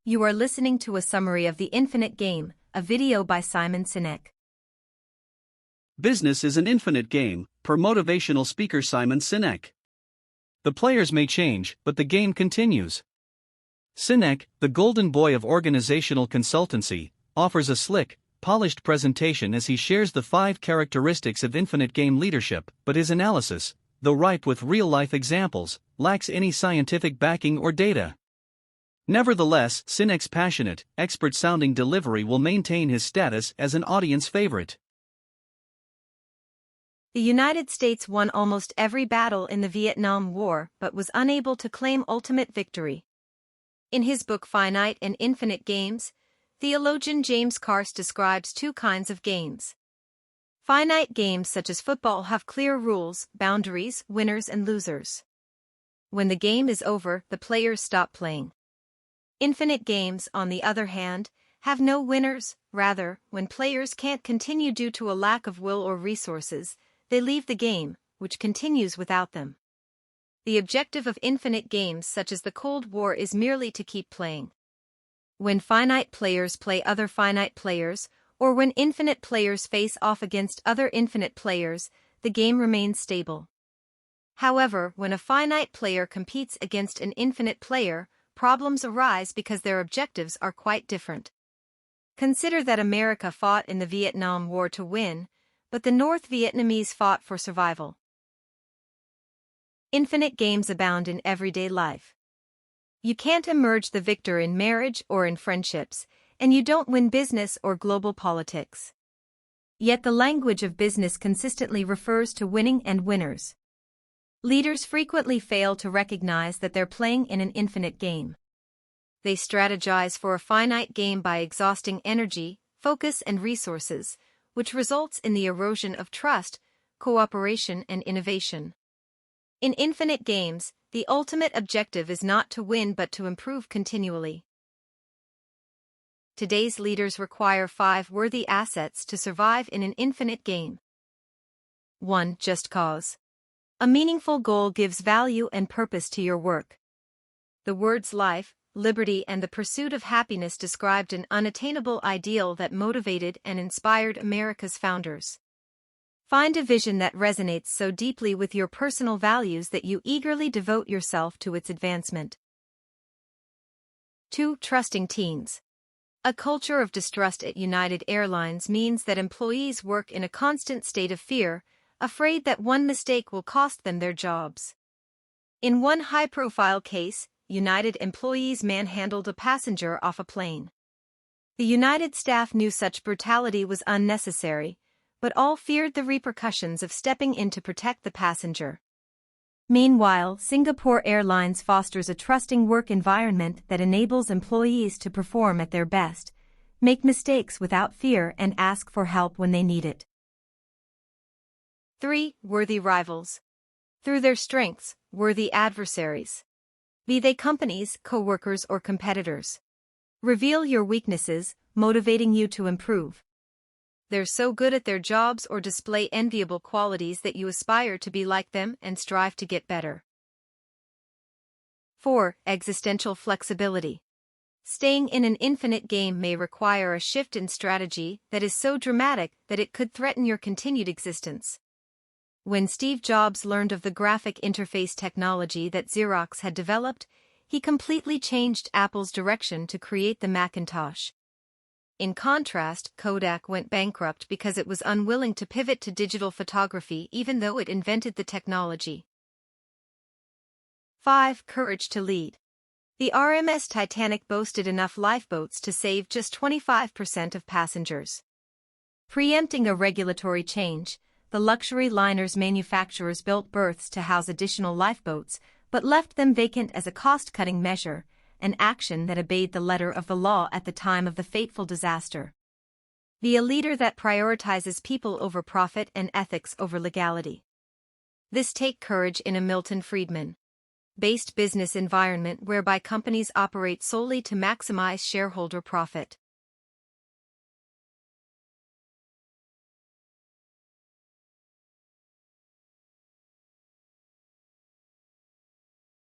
You are listening to a summary of The Infinite Game, a video by Simon Sinek. Business is an infinite game, per motivational speaker Simon Sinek. The players may change, but the game continues. Sinek, the golden boy of organizational consultancy, offers a slick, polished presentation as he shares the 5 characteristics of infinite game leadership, but his analysis, though ripe with real-life examples, lacks any scientific backing or data. Nevertheless, Sinek's passionate, expert-sounding delivery will maintain his status as an audience favorite. The United States won almost every battle in the Vietnam War but was unable to claim ultimate victory. In his book Finite and Infinite Games, theologian James Carse describes 2 kinds of games. Finite games such as football have clear rules, boundaries, winners and losers. When the game is over, the players stop playing. Infinite games, on the other hand, have no winners. Rather, when players can't continue due to a lack of will or resources, they leave the game, which continues without them. The objective of infinite games such as the Cold War is merely to keep playing. When finite players play other finite players, or when infinite players face off against other infinite players, the game remains stable. However, when a finite player competes against an infinite player, problems arise because their objectives are quite different. Consider that America fought in the Vietnam War to win, but the North Vietnamese fought for survival. Infinite games abound in everyday life. You can't emerge the victor in marriage or in friendships, and you don't win business or global politics. Yet the language of business consistently refers to winning and winners. Leaders frequently fail to recognize that they're playing in an infinite game. They strategize for a finite game by exhausting energy, focus and resources, which results in the erosion of trust, cooperation and innovation. In infinite games, the ultimate objective is not to win but to improve continually. Today's leaders require 5 worthy assets to survive in an infinite game. 1. Just cause. A meaningful goal gives value and purpose to your work. The words life, liberty and the pursuit of happiness described an unattainable ideal that motivated and inspired America's founders. Find a vision that resonates so deeply with your personal values that you eagerly devote yourself to its advancement. 2. Trusting teams. A culture of distrust at United Airlines means that employees work in a constant state of fear, afraid that one mistake will cost them their jobs. In one high-profile case, United employees manhandled a passenger off a plane. The United staff knew such brutality was unnecessary, but all feared the repercussions of stepping in to protect the passenger. Meanwhile, Singapore Airlines fosters a trusting work environment that enables employees to perform at their best, make mistakes without fear and ask for help when they need it. 3. Worthy rivals. Through their strengths, worthy adversaries. Be they companies, co-workers or competitors. Reveal your weaknesses, motivating you to improve. They're so good at their jobs or display enviable qualities that you aspire to be like them and strive to get better. 4. Existential flexibility. Staying in an infinite game may require a shift in strategy that is so dramatic that it could threaten your continued existence. When Steve Jobs learned of the graphic interface technology that Xerox had developed, he completely changed Apple's direction to create the Macintosh. In contrast, Kodak went bankrupt because it was unwilling to pivot to digital photography even though it invented the technology. 5. Courage to lead. The RMS Titanic boasted enough lifeboats to save just 25% of passengers. Preempting a regulatory change, the luxury liner's manufacturers built berths to house additional lifeboats, but left them vacant as a cost-cutting measure, an action that obeyed the letter of the law at the time of the fateful disaster. Be a leader that prioritizes people over profit and ethics over legality. This take courage in a Milton Friedman-based business environment whereby companies operate solely to maximize shareholder profit.